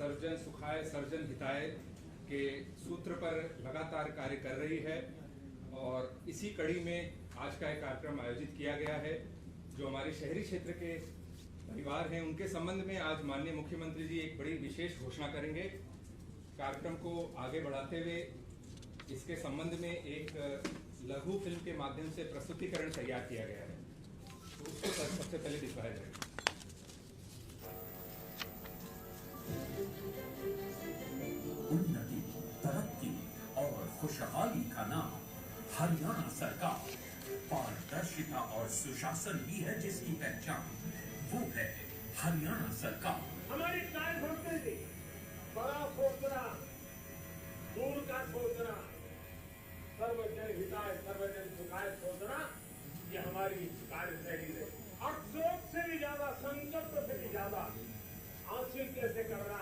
सर्वजन सुखाय सर्वजन हिताय के सूत्र पर लगातार कार्य कर रही है और इसी कड़ी में आज का एक कार्यक्रम आयोजित किया गया है। जो हमारे शहरी क्षेत्र के परिवार हैं उनके संबंध में आज माननीय मुख्यमंत्री जी एक बड़ी विशेष घोषणा करेंगे। कार्यक्रम को आगे बढ़ाते हुए इसके संबंध में एक लघु फिल्म के माध्यम से प्रस्तुतिकरण तैयार किया गया है, तो उसको सबसे पहले दिखाया जाएगा। उन्नति, तरक्की और खुशहाली का नाम हरियाणा सरकार। पारदर्शिता और सुशासन ही है जिसकी पहचान, वो है हरियाणा सरकार। हमारी काय भक्ति थी, बड़ा सोचना, दूर का सोचना, सर्वजन हिताय सर्वजन सुखाय सोचना, ये हमारी कार्यशैली है। और सोच से भी ज्यादा, संकल्प से भी ज्यादा हासिल कैसे करना,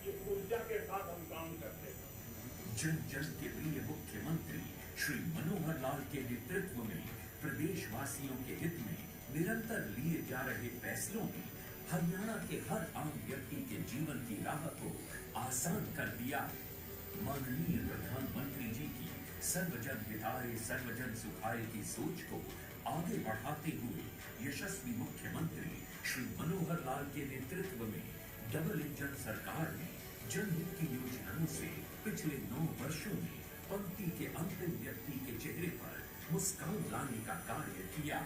ये ऊर्जा के साथ हम काम करते हैं। जन जन के प्रिय मुख्यमंत्री श्री मनोहर लाल के नेतृत्व में प्रदेशवासियों के हित में निरंतर लिए जा रहे फैसलों ने हरियाणा के हर आम व्यक्ति के जीवन की राह को आसान कर दिया। माननीय प्रधानमंत्री जी की सर्वजन हिताय सर्वजन सुखाय की सोच को आगे बढ़ाते हुए यशस्वी मुख्यमंत्री श्री मनोहर लाल के नेतृत्व में डबल इंजन सरकार ने जनहित की योजनाओं से पिछले 9 वर्षों में पंक्ति के अंतिम व्यक्ति के चेहरे पर मुस्कान लाने का कार्य किया।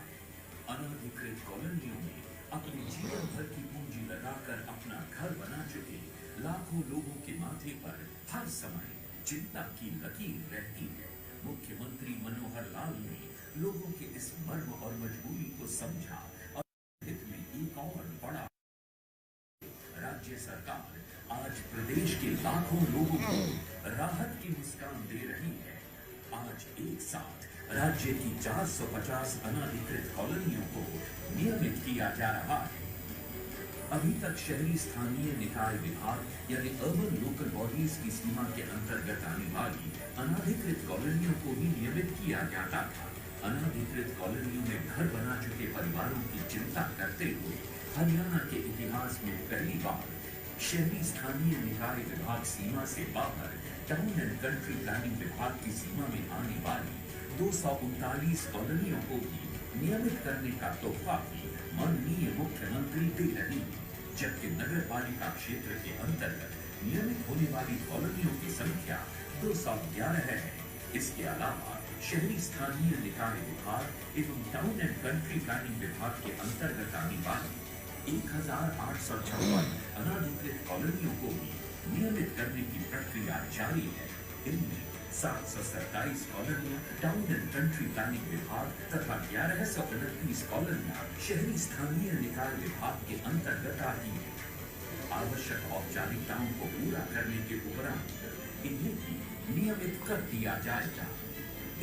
अनाधिकृत कॉलोनियों में अपने जीवन भर की पूंजी लगाकर अपना घर बना चुके लाखों लोगों के माथे पर हर समय चिंता की लकीर रहती है। मुख्यमंत्री मनोहर लाल ने लोगों के इस मर्म और मजबूरी को समझा और हित में एक और बड़ा राज्य सरकार आज प्रदेश के लाखों लोगों को राहत की मुस्कान दे रही है। आज एक साथ राज्य की 450 अनाधिकृत कॉलोनियों को नियमित किया जा रहा है। अभी तक शहरी स्थानीय निकाय विभाग यानी अर्बन लोकल बॉडीज की सीमा के अंतर्गत आने वाली अनाधिकृत कॉलोनियों को ही नियमित किया जाता था। अनाधिकृत कॉलोनियों में घर बना चुके परिवारों की चिंता करते हुए हरियाणा के इतिहास में पहली बार शहरी स्थानीय निकाय विभाग सीमा से बाहर टाउन एंड कंट्री प्लानिंग विभाग की सीमा में आने वाली 239 कॉलोनियों को भी नियमित करने का तोहफा भी माननीय मुख्यमंत्री दे रही है। जबकि नगर पालिका क्षेत्र के अंतर्गत नियमित होने वाली कॉलोनियों की संख्या 211 है। इसके अलावा शहरी स्थानीय निकाय विभाग एवं टाउन एंड कंट्री प्लानिंग विभाग के अंतर्गत आने वाली 1856 अनाधिकृत कॉलोनियों को भी नियमित करने की प्रक्रिया जारी है। इनमें 727 कॉलोनियां टाउन एंड कंट्री प्लानिंग विभाग तथा 1129 कॉलोनियां शहरी स्थानीय निकाय विभाग के अंतर्गत आती है। आवश्यक औपचारिकताओं को पूरा करने के उपरांत इन्हें भी नियमित कर दिया जाएगा।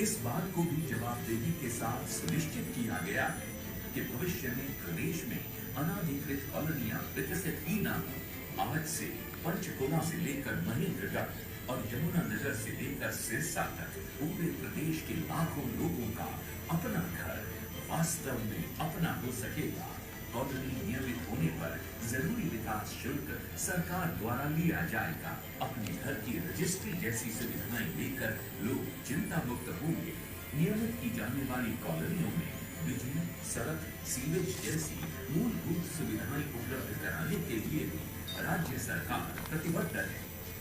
इस बात को भी जवाबदेही के साथ सुनिश्चित किया गया है कि भविष्य में प्रदेश में अनाधिकृत कॉलोनियां विकसित ही न हो। आज से पंचकुला से लेकर महेंद्रगढ़ और यमुना नगर से लेकर सिरसा तक पूरे प्रदेश के लाखों लोगों का अपना घर वास्तव में अपना हो सकेगा। कॉलोनी नियमित होने पर जरूरी विकास शुल्क सरकार द्वारा लिया जाएगा। अपने घर की रजिस्ट्री जैसी सुविधाएं लेकर लोग चिंता मुक्त होंगे। नियमित की जाने वाली कॉलोनियों में बिजली, सड़क, सीवेज जैसी मूलभूत सुविधाएं उपलब्ध कराने के लिए भी राज्य सरकार प्रतिबद्ध है।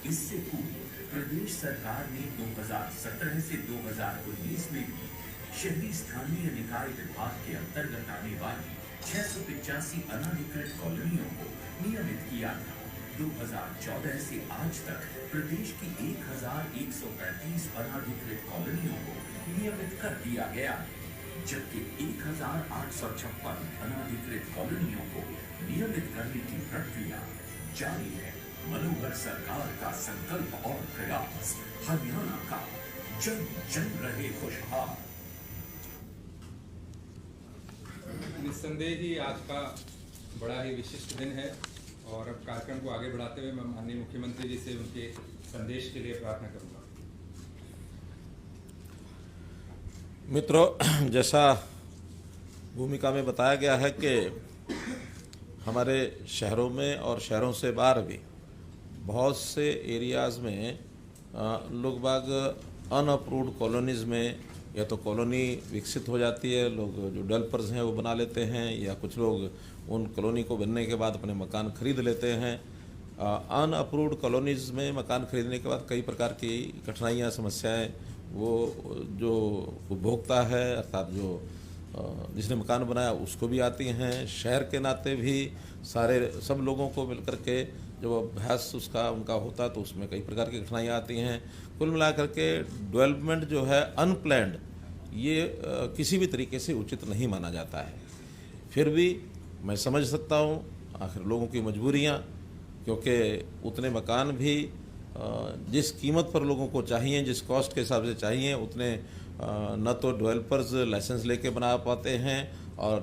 इससे पूर्व प्रदेश सरकार ने 2017 से 2019 में भी शहरी स्थानीय निकाय विभाग के अंतर्गत आने वाली 685 अनाधिकृत कॉलोनियों को नियमित किया था। 2014 से आज तक प्रदेश की 1135 अनाधिकृत कॉलोनियों को नियमित कर दिया गया है, जबकि 1856 अनाधिकृत कॉलोनियों को नियमित करने की प्रक्रिया जारी है। मनोहर सरकार का संकल्प और प्रयास, हरियाणा का जन जन रहे खुशहाल। निस्संदेह ही आज का बड़ा ही विशिष्ट दिन है और अब कार्यक्रम को आगे बढ़ाते हुए मैं माननीय मुख्यमंत्री जी से उनके संदेश के लिए प्रार्थना करूंगा। मित्रों, जैसा भूमिका में बताया गया है कि हमारे शहरों में और शहरों से बाहर भी बहुत से एरियाज़ में लोग बाग अनअप्रूव्ड कॉलोनीज़ में या तो कॉलोनी विकसित हो जाती है, लोग जो डेवलपर्स हैं वो बना लेते हैं, या कुछ लोग उन कॉलोनी को बनने के बाद अपने मकान खरीद लेते हैं। अनअप्रूव्ड कॉलोनीज़ में मकान खरीदने के बाद कई प्रकार की कठिनाइयाँ, समस्याएं वो जो उपभोक्ता है अर्थात जो जिसने मकान बनाया उसको भी आती हैं। शहर के नाते भी सब लोगों को मिलकर के जब अभ्यास उनका होता तो उसमें कई प्रकार की कठिनाइयाँ आती हैं। कुल मिलाकर के डेवलपमेंट जो है अनप्लैंड, ये किसी भी तरीके से उचित नहीं माना जाता है। फिर भी मैं समझ सकता हूँ आखिर लोगों की मजबूरियाँ, क्योंकि उतने मकान भी जिस कीमत पर लोगों को चाहिए, जिस कॉस्ट के हिसाब से चाहिए, उतने न तो डेवलपर्स लाइसेंस लेके बना पाते हैं, और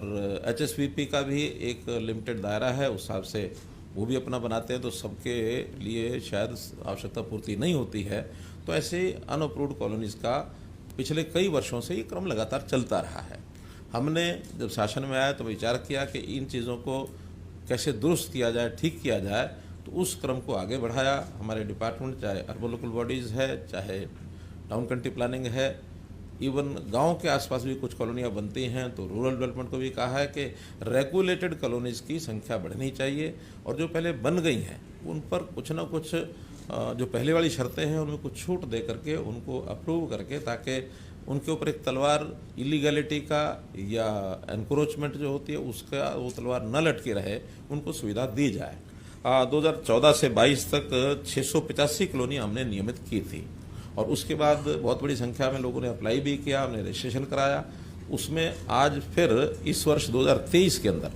HSVP का भी एक लिमिटेड दायरा है, उस हिसाब से वो भी अपना बनाते हैं, तो सबके लिए शायद आवश्यकता पूर्ति नहीं होती है। तो ऐसे अनअप्रूव्ड कॉलोनीज़ का पिछले कई वर्षों से ये क्रम लगातार चलता रहा है। हमने जब शासन में आया तो विचार किया कि इन चीज़ों को कैसे दुरुस्त किया जाए, ठीक किया जाए, तो उस क्रम को आगे बढ़ाया। हमारे डिपार्टमेंट, चाहे अर्बन लोकल बॉडीज़ है, चाहे टाउन कंट्री प्लानिंग है, इवन गांव के आसपास भी कुछ कॉलोनियाँ बनती हैं, तो रूरल डेवलपमेंट को भी कहा है कि रेगुलेटेड कॉलोनीज़ की संख्या बढ़नी चाहिए, और जो पहले बन गई हैं उन पर कुछ ना कुछ जो पहले वाली शर्तें हैं उनमें कुछ छूट दे करके उनको अप्रूव करके, ताकि उनके ऊपर एक तलवार इलीगैलिटी का या एनक्रोचमेंट जो होती है उसका वो तलवार न लटके रहे, उनको सुविधा दी जाए। 2014 से 22 तक 685 कॉलोनी हमने नियमित की थी, और उसके बाद बहुत बड़ी संख्या में लोगों ने अप्लाई भी किया, हमने रजिस्ट्रेशन कराया। उसमें आज फिर इस वर्ष 2023 के अंदर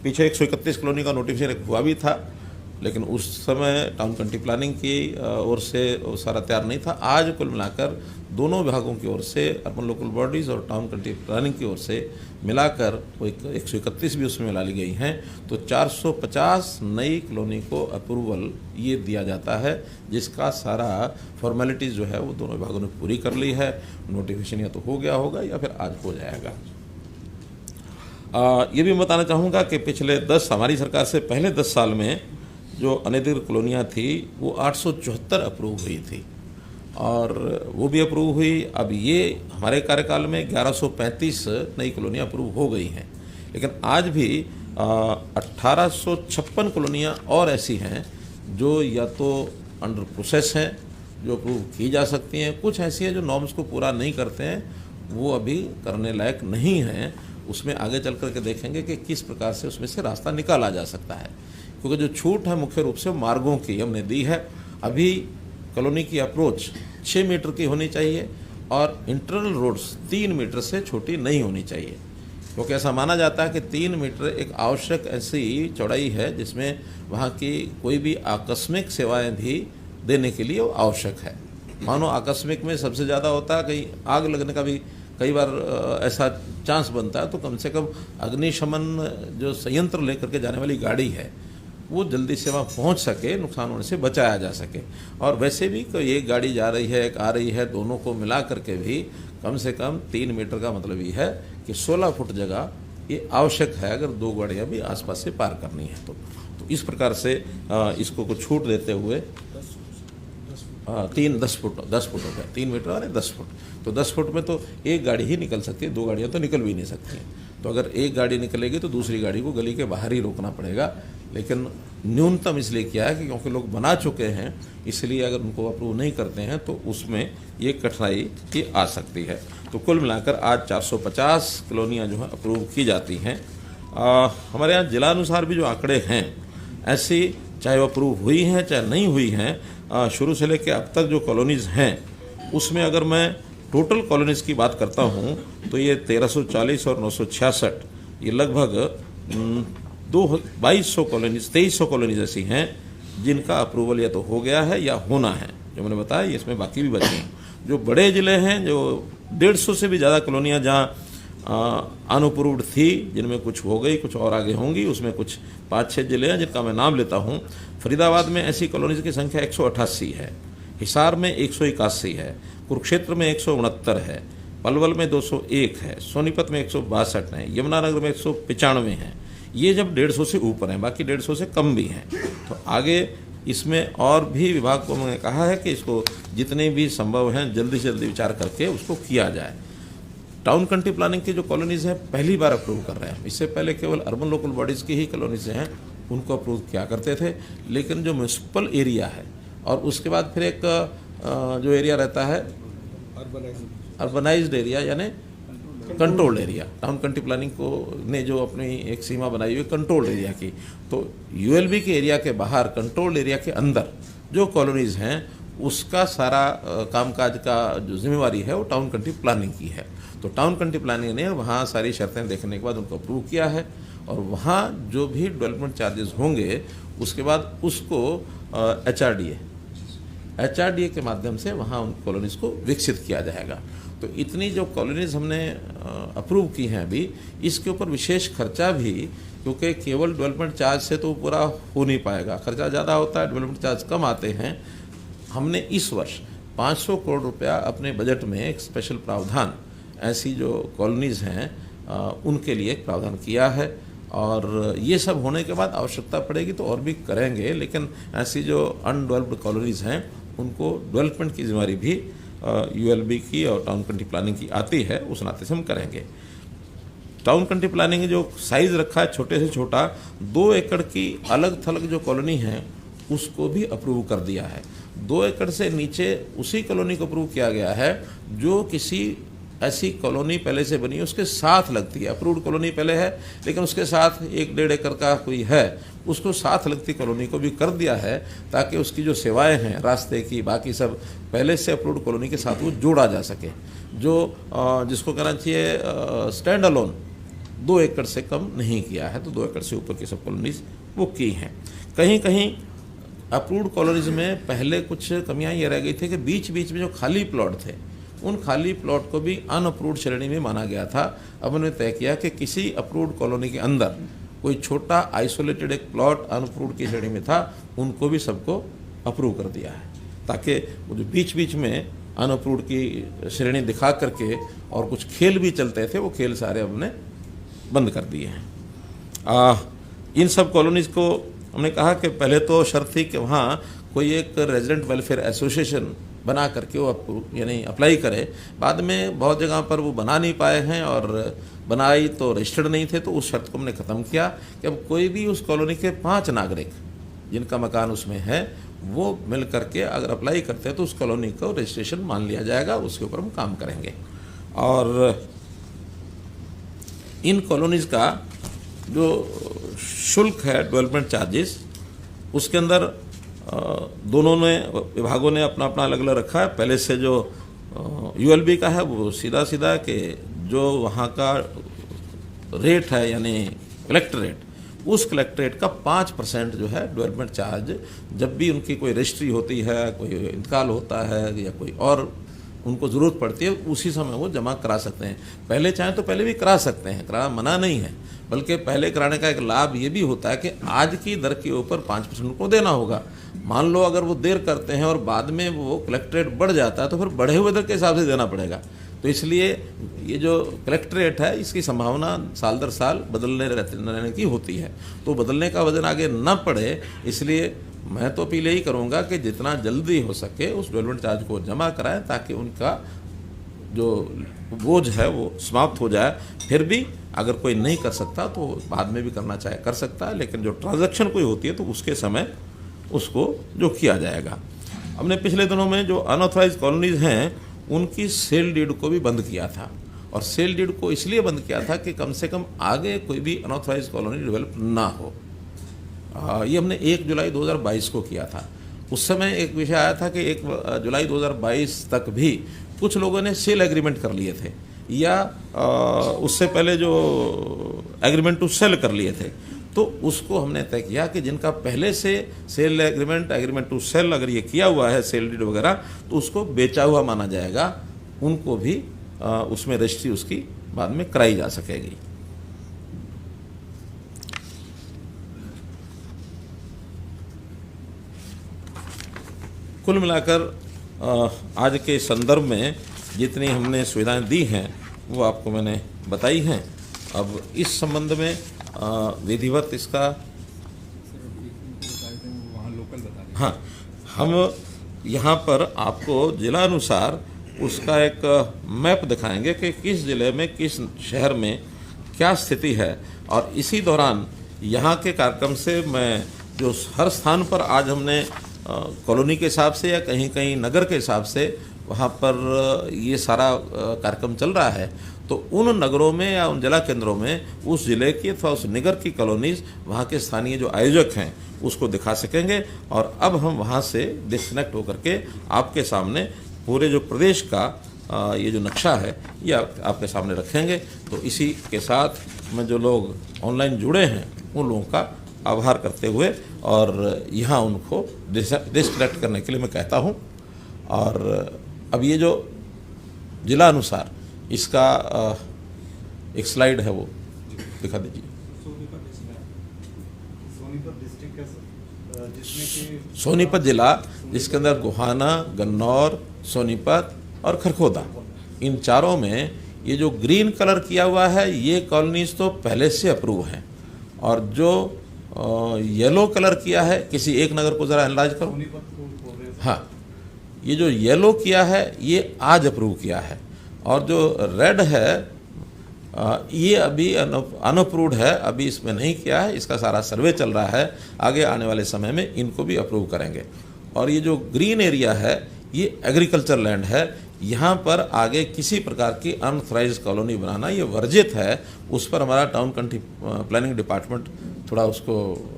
पीछे 131 कॉलोनी का नोटिफिकेशन हुआ भी था, लेकिन उस समय टाउन कंट्री प्लानिंग की ओर से वो सारा तैयार नहीं था। आज कुल मिलाकर दोनों विभागों की ओर से, अर्बन लोकल बॉडीज़ और टाउन कंट्री प्लानिंग की ओर से मिलाकर वो 131 भी उसमें मिला ली गई हैं, तो 450 नई कॉलोनी को अप्रूवल ये दिया जाता है, जिसका सारा फॉर्मेलिटीज़ जो है वो दोनों विभागों ने पूरी कर ली है। नोटिफिकेशन या तो हो गया होगा या फिर आज हो जाएगा। ये भी बताना चाहूँगा कि पिछले हमारी सरकार से पहले 10 साल में जो अनधिकृत कॉलोनियाँ थी वो 874 अप्रूव हुई थी, और वो भी अप्रूव हुई। अब ये हमारे कार्यकाल में 1135 नई कॉलोनियाँ अप्रूव हो गई हैं, लेकिन आज भी 1856 कॉलोनियाँ और ऐसी हैं जो या तो अंडर प्रोसेस हैं, जो अप्रूव की जा सकती हैं, कुछ ऐसी हैं जो नॉर्म्स को पूरा नहीं करते हैं, वो अभी करने लायक नहीं हैं। उसमें आगे चल करके देखेंगे कि किस प्रकार से उसमें से रास्ता निकाला जा सकता है, क्योंकि जो छूट है मुख्य रूप से मार्गों की हमने दी है। अभी कॉलोनी की अप्रोच 6 मीटर की होनी चाहिए, और इंटरनल रोड्स 3 मीटर से छोटी नहीं होनी चाहिए, क्योंकि ऐसा माना जाता है कि 3 मीटर एक आवश्यक ऐसी चौड़ाई है जिसमें वहाँ की कोई भी आकस्मिक सेवाएं भी देने के लिए वो आवश्यक है। मानो आकस्मिक में सबसे ज़्यादा होता है, कहीं आग लगने का भी कई बार ऐसा चांस बनता है, तो कम से कम अग्निशमन जो संयंत्र लेकर के जाने वाली गाड़ी है वो जल्दी से वहाँ पहुँच सके, नुकसान होने से बचाया जा सके। और वैसे भी कोई एक गाड़ी जा रही है, एक आ रही है, दोनों को मिला करके भी कम से कम 3 मीटर का मतलब ये है कि 16 फुट जगह ये आवश्यक है, अगर 2 गाड़ियाँ भी आसपास से पार करनी है तो इस प्रकार से इसको कुछ छूट देते हुए 10 फुट हो गया, 3 मीटर और 10 फुट, तो 10 फुट में तो एक गाड़ी ही निकल सकती है, 2 गाड़ियाँ तो निकल भी नहीं सकती। तो अगर एक गाड़ी निकलेगी तो दूसरी गाड़ी को गली के बाहर ही रोकना पड़ेगा, लेकिन न्यूनतम इसलिए किया है कि क्योंकि लोग बना चुके हैं, इसलिए अगर उनको अप्रूव नहीं करते हैं तो उसमें ये कठिनाई की आ सकती है। तो कुल मिलाकर आज 450 कॉलोनियाँ जो हैं अप्रूव की जाती हैं। हमारे यहाँ जिलानुसार भी जो आंकड़े हैं, ऐसी चाहे वो अप्रूव हुई हैं चाहे नहीं हुई हैं, शुरू से लेकर अब तक जो कॉलोनीज़ हैं उसमें अगर मैं टोटल कॉलोनीज़ की बात करता हूँ तो ये 1340 और 966, ये लगभग 2200 कॉलोनीज 2300 कॉलोनीज ऐसी हैं जिनका अप्रूवल या तो हो गया है या होना है। जो मैंने बताया इसमें बाकी भी बचे हैं। जो बड़े ज़िले हैं, जो 150 से भी ज़्यादा कॉलोनियाँ जहाँ अनअप्रूव्ड थी, जिनमें कुछ हो गई, कुछ और आगे होंगी, उसमें कुछ 5-6 ज़िले हैं जिनका मैं नाम लेता हूँ। फरीदाबाद में ऐसी कॉलोनीज़ की संख्या 188 है, हिसार में 181 है, कुरुक्षेत्र में 169 है, पलवल में 201 है, सोनीपत में 162 है, यमुनानगर में 195 है। ये जब 150 से ऊपर हैं, बाकी 150 से कम भी हैं। तो आगे इसमें और भी विभाग को मैंने कहा है कि इसको जितने भी संभव हैं जल्दी से जल्दी विचार करके उसको किया जाए। टाउन कंट्री प्लानिंग की जो कॉलोनीज हैं पहली बार अप्रूव कर रहे हैं। इससे पहले केवल अर्बन लोकल बॉडीज़ की ही कॉलोनीज हैं उनको अप्रूव किया करते थे, लेकिन जो म्यूनसिपल एरिया है और उसके बाद फिर एक जो एरिया रहता है अर्बनाइज्ड एरिया यानी controlled area, town country planning को ने जो अपनी एक सीमा बनाई हुई कंट्रोल्ड एरिया की, तो यूएलबी के एरिया के बाहर कंट्रोल्ड एरिया के अंदर जो कॉलोनीज हैं उसका सारा कामकाज का जो जिम्मेवारी है वो टाउन कंट्री प्लानिंग की है। तो टाउन कंट्री प्लानिंग ने वहाँ सारी शर्तें देखने के बाद उनको अप्रूव किया है और वहाँ जो भी डेवलपमेंट चार्जेस होंगे उसके बाद उसको एचआरडीए के माध्यम से वहाँ उन कॉलोनीज को विकसित किया जाएगा। तो इतनी जो कॉलोनीज हमने अप्रूव की हैं अभी, इसके ऊपर विशेष खर्चा भी, क्योंकि केवल डेवलपमेंट चार्ज से तो पूरा हो नहीं पाएगा, खर्चा ज़्यादा होता है, डेवलपमेंट चार्ज कम आते हैं। हमने इस वर्ष 500 करोड़ रुपया अपने बजट में एक स्पेशल प्रावधान ऐसी जो कॉलोनीज़ हैं उनके लिए एक प्रावधान किया है और ये सब होने के बाद आवश्यकता पड़ेगी तो और भी करेंगे, लेकिन ऐसी जो अनडेवलप्ड कॉलोनीज़ हैं उनको डेवलपमेंट की जिम्मेदारी भी यूएलबी की और टाउन कंट्री प्लानिंग की आती है, उस नाते से हम करेंगे। टाउन कंट्री प्लानिंग जो साइज़ रखा है छोटे से छोटा 2 एकड़ की अलग थलग जो कॉलोनी है उसको भी अप्रूव कर दिया है। 2 एकड़ से नीचे उसी कॉलोनी को अप्रूव किया गया है जो किसी ऐसी कॉलोनी पहले से बनी है उसके साथ लगती है। अप्रूव्ड कॉलोनी पहले है लेकिन उसके साथ 1-1.5 एकड़ का कोई है, उसको साथ लगती कॉलोनी को भी कर दिया है ताकि उसकी जो सेवाएं हैं रास्ते की बाकी सब पहले से अप्रूव्ड कॉलोनी के साथ वो जोड़ा जा सके। जो जिसको कहना चाहिए स्टैंड अलोन 2 एकड़ से कम नहीं किया है, तो 2 एकड़ से ऊपर की सब कॉलोनीज वो की हैं। कहीं कहीं अप्रूव्ड कॉलोनीज में पहले कुछ कमियां ये रह गई थी कि बीच बीच में जो खाली प्लॉट थे उन खाली प्लॉट को भी अनअप्रूव्ड श्रेणी में माना गया था। अब उन्होंने तय किया कि किसी अप्रूव्ड कॉलोनी के अंदर कोई छोटा आइसोलेटेड एक प्लॉट अनअप्रूव्ड की श्रेणी में था उनको भी सबको अप्रूव कर दिया है, ताकि वो जो बीच बीच में अनअप्रूव्ड की श्रेणी दिखा करके और कुछ खेल भी चलते थे वो खेल सारे हमने बंद कर दिए हैं। इन सब कॉलोनीज़ को हमने कहा कि पहले तो शर्त थी कि वहाँ कोई एक रेजिडेंट वेलफेयर एसोसिएशन बना करके वो यानी अप्लाई करे। बाद में बहुत जगह पर वो बना नहीं पाए हैं और बनाई तो रजिस्टर्ड नहीं थे, तो उस शर्त को हमने ख़त्म किया कि अब कोई भी उस कॉलोनी के 5 नागरिक जिनका मकान उसमें है वो मिल करके अगर अप्लाई करते हैं तो उस कॉलोनी को रजिस्ट्रेशन मान लिया जाएगा, उसके ऊपर हम काम करेंगे। और इन कॉलोनीज़ का जो शुल्क है डेवलपमेंट चार्जेस उसके अंदर दोनों ने विभागों ने अपना अपना अलग अलग रखा है। पहले से जो यूएलबी का है वो सीधा सीधा कि जो वहाँ का रेट है यानी कलेक्टर रेट, उस कलेक्टर रेट का 5% जो है डेवलपमेंट चार्ज जब भी उनकी कोई रजिस्ट्री होती है, कोई इंतकाल होता है या कोई और उनको ज़रूरत पड़ती है उसी समय वो जमा करा सकते हैं। पहले चाहें तो पहले भी करा सकते हैं, कराना मना नहीं है, बल्कि पहले कराने का एक लाभ ये भी होता है कि आज की दर के ऊपर 5% को देना होगा। मान लो अगर वो देर करते हैं और बाद में वो कलेक्ट्रेट बढ़ जाता है तो फिर बढ़े हुए दर के हिसाब से देना पड़ेगा। तो इसलिए ये जो कलेक्ट्रेट है इसकी संभावना साल दर साल बदलने रहने की होती है, तो बदलने का वजन आगे न पड़े, इसलिए मैं तो अपील यही करूँगा कि जितना जल्दी हो सके उस डेवलपमेंट चार्ज को जमा कराएं ताकि उनका जो बोझ है वो समाप्त हो जाए। फिर भी अगर कोई नहीं कर सकता तो बाद में भी करना चाहे कर सकता है, लेकिन जो ट्रांजैक्शन कोई होती है तो उसके समय उसको जो किया जाएगा। हमने पिछले दिनों में जो अनऑथराइज कॉलोनीज हैं उनकी सेल डीड को भी बंद किया था, और सेल डीड को इसलिए बंद किया था कि कम से कम आगे कोई भी अनऑथराइज कॉलोनी डेवलप ना हो। ये हमने 1 जुलाई 2022 को किया था। उस समय एक विषय आया था कि 1 जुलाई 2022 तक भी कुछ लोगों ने सेल एग्रीमेंट कर लिए थे या उससे पहले जो एग्रीमेंट टू सेल कर लिए थे, तो उसको हमने तय किया कि जिनका पहले से सेल एग्रीमेंट टू सेल अगर ये किया हुआ है सेल डीड वगैरह तो उसको बेचा हुआ माना जाएगा, उनको भी उसमें रजिस्ट्री उसकी बाद में कराई जा सकेगी। कुल मिलाकर आज के संदर्भ में जितनी हमने सुविधाएं दी हैं वो आपको मैंने बताई हैं। अब इस संबंध में विधिवत इसका वहाँ लोग लोकल बता दें। हाँ, हम यहाँ पर आपको जिला अनुसार उसका एक मैप दिखाएंगे कि किस जिले में किस शहर में क्या स्थिति है, और इसी दौरान यहाँ के कार्यक्रम से मैं जो हर स्थान पर आज हमने कॉलोनी के हिसाब से या कहीं कहीं नगर के हिसाब से वहाँ पर ये सारा कार्यक्रम चल रहा है, तो उन नगरों में या उन जिला केंद्रों में उस जिले की अथवा उस नगर की कॉलोनीज वहाँ के स्थानीय जो आयोजक हैं उसको दिखा सकेंगे। और अब हम वहाँ से डिस्कनेक्ट होकर के आपके सामने पूरे जो प्रदेश का ये जो नक्शा है ये आपके सामने रखेंगे। तो इसी के साथ में जो लोग ऑनलाइन जुड़े हैं उन लोगों का आभार करते हुए और यहाँ उनको डिस्कनेक्ट करने के लिए मैं कहता हूँ। और अब ये जो जिला अनुसार इसका एक स्लाइड है वो दिखा दीजिए। सोनीपत डिस्ट्रिक्ट का जिसमें कि सोनीपत जिला जिसके अंदर गोहाना, गन्नौर, सोनीपत और खरखोदा, इन चारों में ये जो ग्रीन कलर किया हुआ है ये कॉलोनीज तो पहले से अप्रूव हैं, और जो येलो कलर किया है, किसी एक नगर को ज़रा एनालाइज करो। सोनीपत को बोल रहे हैं। हाँ, ये जो येलो किया है ये आज अप्रूव किया है, और जो रेड है ये अभी अनअप्रूव्ड है, अभी इसमें नहीं किया है, इसका सारा सर्वे चल रहा है, आगे आने वाले समय में इनको भी अप्रूव करेंगे। और ये जो ग्रीन एरिया है ये एग्रीकल्चर लैंड है, यहाँ पर आगे किसी प्रकार की अनऑथराइज्ड कॉलोनी बनाना ये वर्जित है। उस पर हमारा टाउन कंट्री प्लानिंग डिपार्टमेंट थोड़ा उसको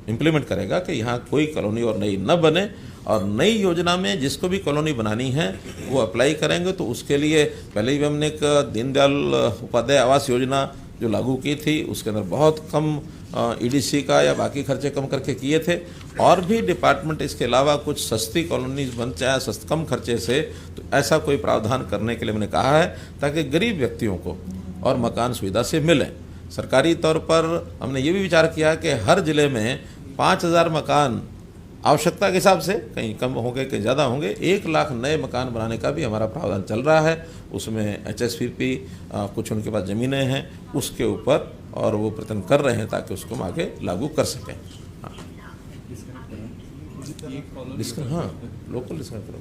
इम्प्लीमेंट करेगा कि यहाँ कोई कॉलोनी और नई न बने, और नई योजना में जिसको भी कॉलोनी बनानी है वो अप्लाई करेंगे। तो उसके लिए पहले ही हमने एक दीनदयाल उपाध्याय आवास योजना जो लागू की थी उसके अंदर बहुत कम ईडीसी का या बाकी खर्चे कम करके किए थे, और भी डिपार्टमेंट इसके अलावा कुछ सस्ती कॉलोनीज बन चाहे कम खर्चे से, तो ऐसा कोई प्रावधान करने के लिए मैंने कहा है ताकि गरीब व्यक्तियों को और मकान सुविधा से मिले। सरकारी तौर पर हमने ये भी विचार किया कि हर जिले में 5000 मकान आवश्यकता के हिसाब से, कहीं कम होंगे कहीं ज़्यादा होंगे, 1 लाख नए मकान बनाने का भी हमारा प्रावधान चल रहा है। उसमें HSPP कुछ उनके पास ज़मीनें हैं उसके ऊपर, और वो प्रयत्न कर रहे हैं ताकि उसको हम आगे लागू कर सकें। हाँ, हाँ, लोकल डिस्कनेक्ट करो।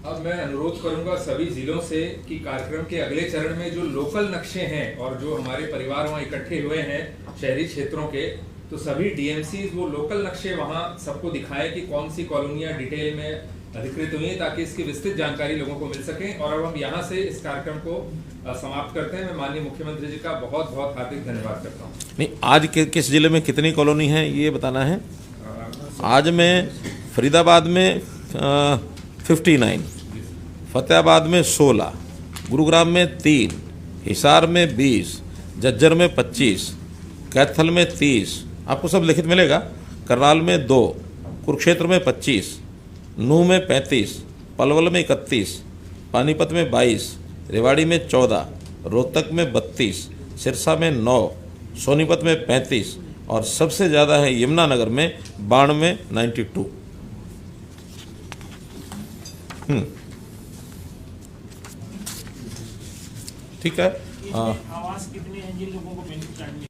अब मैं अनुरोध करूंगा सभी जिलों से कि कार्यक्रम के अगले चरण में जो लोकल नक्शे हैं और जो हमारे परिवार वहाँ इकट्ठे हुए हैं शहरी क्षेत्रों के, तो सभी डीएमसीज वो लोकल नक्शे वहाँ सबको दिखाएं कि कौन सी कॉलोनियाँ डिटेल में अधिकृत हुई हैं, ताकि इसकी विस्तृत जानकारी लोगों को मिल सके। और अब हम यहाँ से इस कार्यक्रम को समाप्त करते हैं। मैं माननीय मुख्यमंत्री जी का बहुत बहुत हार्दिक धन्यवाद करता हूँ। नहीं, आज किस जिले में कितनी कॉलोनी है ये बताना है। आज में फरीदाबाद में 59, फतेहाबाद में 16, गुरुग्राम में 3, हिसार में 20, झज्जर में 25, कैथल में 30, आपको सब लिखित मिलेगा, करनाल में 2, कुरुक्षेत्र में 25, नूह में 35, पलवल में 31, पानीपत में 22, रेवाड़ी में 14, रोहतक में 32, सिरसा में 9, सोनीपत में 35, और सबसे ज़्यादा है यमुनानगर में 92, 92। ठीक है। आवास कितने हैं जिन लोगों को बेनिफिट चाहिए?